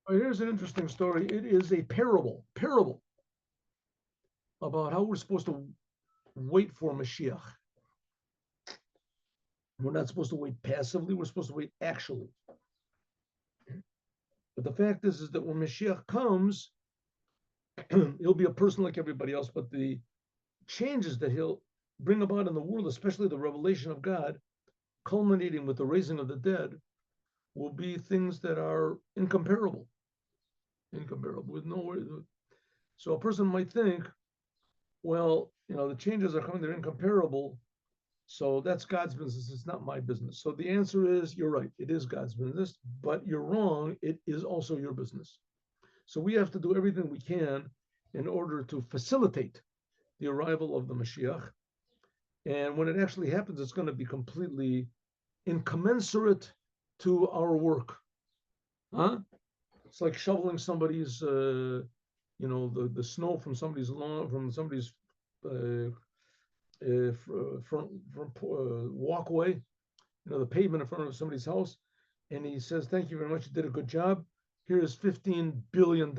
Here's an interesting story. It is a parable about how we're supposed to wait for Mashiach. We're not supposed to wait passively. We're supposed to wait actually. But the fact is that when Mashiach comes, he'll be a person like everybody else. But the changes that he'll bring about in the world, especially the revelation of God, culminating with the raising of the dead, will be things that are incomparable. Incomparable with no. So a person might think, well, the changes are coming; they're incomparable. So that's God's business. It's not my business. So the answer is, you're right. It is God's business, but you're wrong. It is also your business. So we have to do everything we can in order to facilitate the arrival of the Mashiach. And when it actually happens, it's going to be completely incommensurate to our work. Huh? It's like shoveling somebody's, the snow from somebody's lawn, from somebody's uh, front walkway, the pavement in front of somebody's house, and he says, "Thank you very much. You did a good job. Here is $15 billion."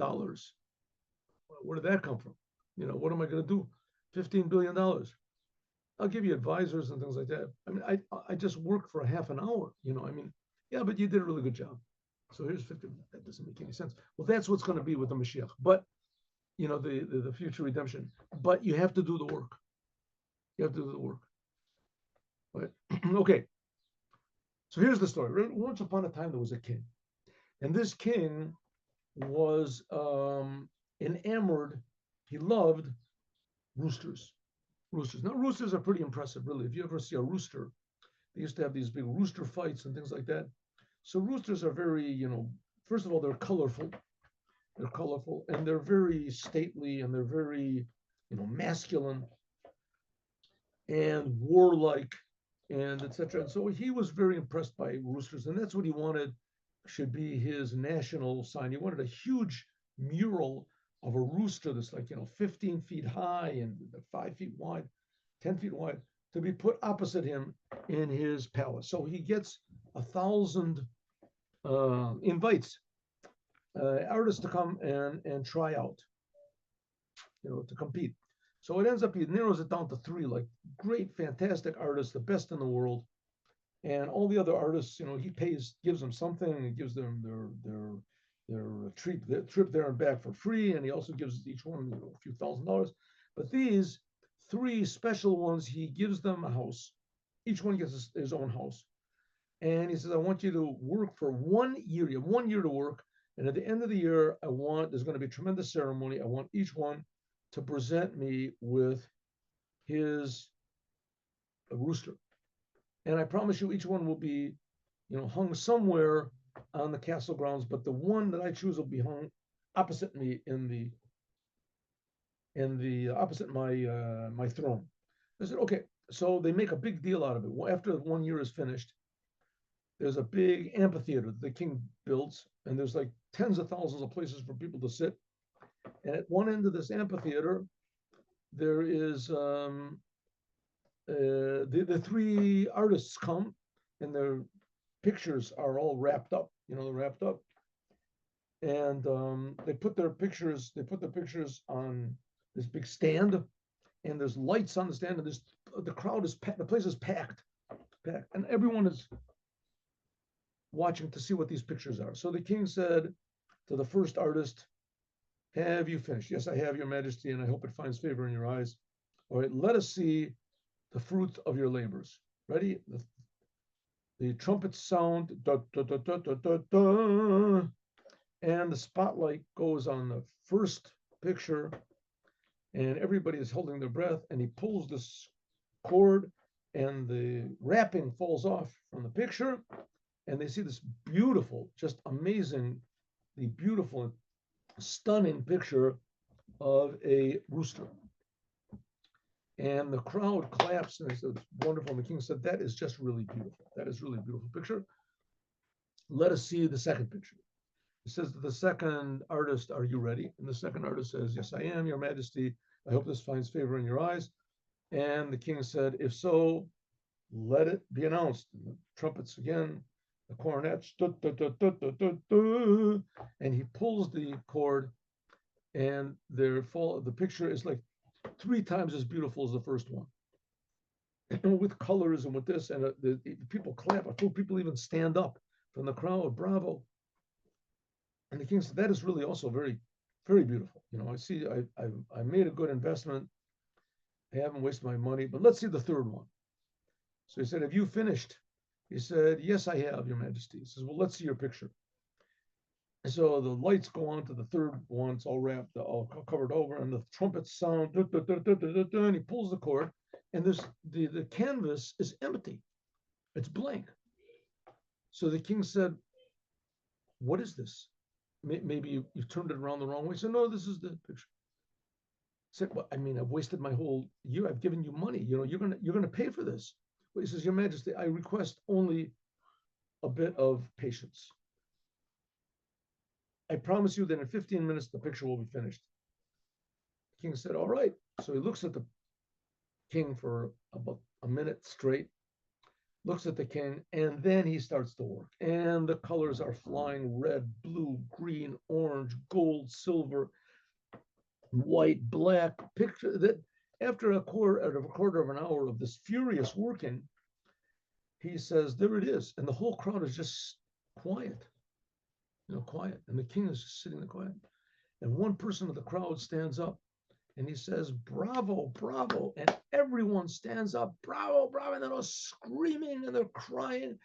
Where did that come from? What am I going to do? $15 billion. I'll give you advisors and things like that. I mean, I just worked for a half an hour. I mean, yeah, but you did a really good job. So here's 50. That doesn't make any sense. Well, that's what's going to be with the Mashiach. But the future redemption. But you have to do the work. You have to do the work. Right? Okay. So here's the story. Once upon a time, there was a king, and this king was enamored. He loved roosters. Roosters. Now, roosters are pretty impressive, really. If you ever see a rooster, they used to have these big rooster fights and things like that. So roosters are very, first of all, they're colorful. They're colorful, and they're very stately, and they're very, masculine and warlike, and etc. And so he was very impressed by roosters, and that's what he wanted should be his national sign. He wanted a huge mural of a rooster that's like 15 feet high and 5 feet wide, 10 feet wide, to be put opposite him in his palace. So he gets 1,000 invites artists to come and try out, to compete. So it ends up, he narrows it down to three, like great, fantastic artists, the best in the world. And all the other artists, he gives them something, he gives them their trip there and back for free, and he also gives each one a few $1,000s. But these three special ones, he gives them a house. Each one gets his own house, and he says, "I want you to work for 1 year. You have 1 year to work, and at the end of the year, there's going to be a tremendous ceremony. I want each one to present me with his rooster." And I promise you, each one will be, hung somewhere on the castle grounds. But the one that I choose will be hung opposite me in the opposite my throne. I said, okay. So they make a big deal out of it. After 1 year is finished, there's a big amphitheater that the king builds, and there's like tens of thousands of places for people to sit. And at one end of this amphitheater, there is the three artists come, and their pictures are all wrapped up. They're wrapped up, and they put their pictures. They put their pictures on this big stand, and there's lights on the stand, and the crowd is packed. The place is packed, and everyone is watching to see what these pictures are. So the king said to the first artist, "Have you finished?" "Yes, I have, Your Majesty, and I hope it finds favor in your eyes." "All right, let us see the fruit of your labors." Ready? The trumpets sound, da, da, da, da, da, da, da, and the spotlight goes on the first picture, and everybody is holding their breath, and he pulls this cord, and the wrapping falls off from the picture, and they see this beautiful, just amazing, the beautiful, stunning picture of a rooster. And the crowd claps, and they said, "It's wonderful." And the king said, "That is just really beautiful. That is really a beautiful picture. Let us see the second picture." He says to the second artist, "Are you ready?" And the second artist says, "Yes, I am, Your Majesty. I hope this finds favor in your eyes." And the king said, "If so, let it be announced." And the trumpets again, the cornets, and he pulls the cord, and the picture is like 3 times as beautiful as the first one, with colors and with this, and the people clap. I told people even stand up from the crowd, bravo. And the king said, that is really also very, very beautiful. I see, I made a good investment. I haven't wasted my money, but let's see the third one. So he said, have you finished? He said, yes, I have, Your Majesty. He says, well, let's see your picture. And so the lights go on to the third one. It's all wrapped, all covered over, and the trumpets sound, and he pulls the cord, and the canvas is empty. It's blank. So the king said, what is this? Maybe you turned it around the wrong way. He said, no, this is the picture. He said, well, I mean, I've wasted my whole year. I've given you money. You're gonna pay for this. But he says, Your Majesty, I request only a bit of patience. I promise you that in 15 minutes the picture will be finished. The king said, all right. So he looks at the king for about a minute straight, looks at the king, and then he starts to work. And the colors are flying: red, blue, green, orange, gold, silver, white, black. Picture that after a quarter of an hour of this furious working, he says, there it is. And the whole crowd is just quiet, quiet. And the king is just sitting there quiet. And one person of the crowd stands up and he says, bravo, bravo. And everyone stands up, bravo, bravo. And they're all screaming and they're crying.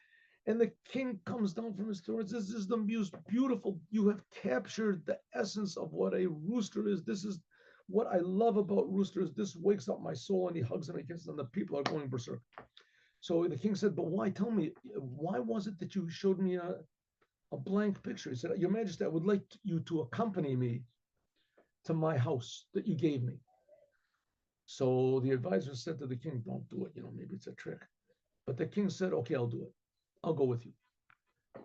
And the king comes down from his throne and says, this is the most beautiful. You have captured the essence of what a rooster is. This is what I love about roosters. This wakes up my soul. And he hugs and he kisses, and the people are going berserk. So the king said, but why? Tell me, why was it that you showed me a blank picture? He said, Your Majesty, I would like you to accompany me to my house that you gave me. So the advisor said to the king, don't do it. Maybe it's a trick. But the king said, okay, I'll do it. I'll go with you.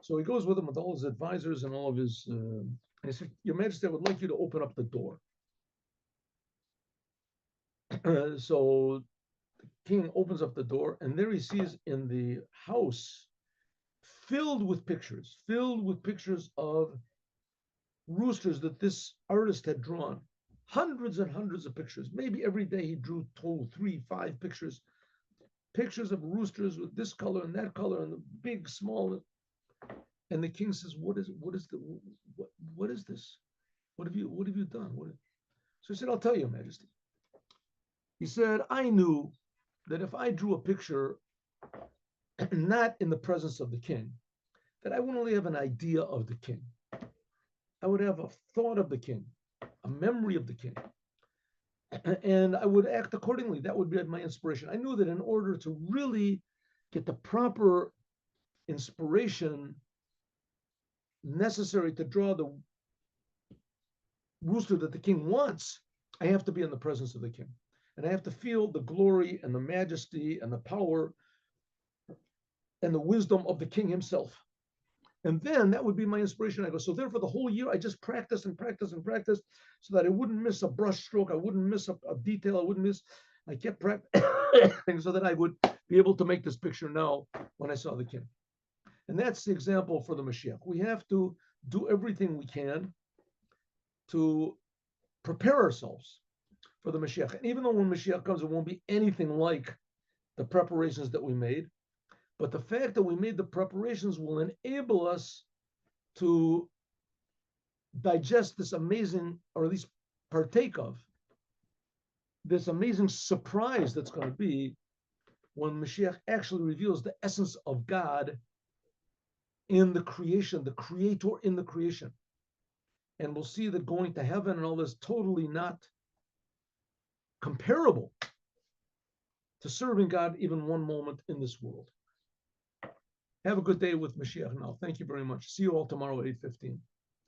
So he goes with him with all his advisors and all of his, and he said, Your Majesty, I would like you to open up the door. So the king opens up the door, and there he sees in the house filled with pictures of roosters that this artist had drawn. Hundreds and hundreds of pictures. Maybe every day he drew 2, 3, 5 pictures. Pictures of roosters with this color and that color and the big, small. And the king says, what is this? What have you done? So he said, I'll tell you, Your Majesty. He said, I knew that if I drew a picture not in the presence of the king, that I would only have an idea of the king. I would have a thought of the king, a memory of the king, and I would act accordingly. That would be my inspiration. I knew that in order to really get the proper inspiration necessary to draw the rooster that the king wants, I have to be in the presence of the king. And I have to feel the glory and the majesty and the power and the wisdom of the king himself. And then that would be my inspiration. I go, so therefore the whole year I just practiced and practiced and practiced so that I wouldn't miss a brush stroke. I wouldn't miss a detail. I kept practicing so that I would be able to make this picture now when I saw the king. And that's the example for the Moshiach. We have to do everything we can to prepare ourselves for the Moshiach. And even though when Moshiach comes, it won't be anything like the preparations that we made. But the fact that we made the preparations will enable us to digest this amazing, or at least partake of, this amazing surprise that's going to be when Mashiach actually reveals the essence of God in the creation, the creator in the creation. And we'll see that going to heaven and all this totally not comparable to serving God even one moment in this world. Have a good day with Mashiach now. Thank you very much. See you all tomorrow at 8:15.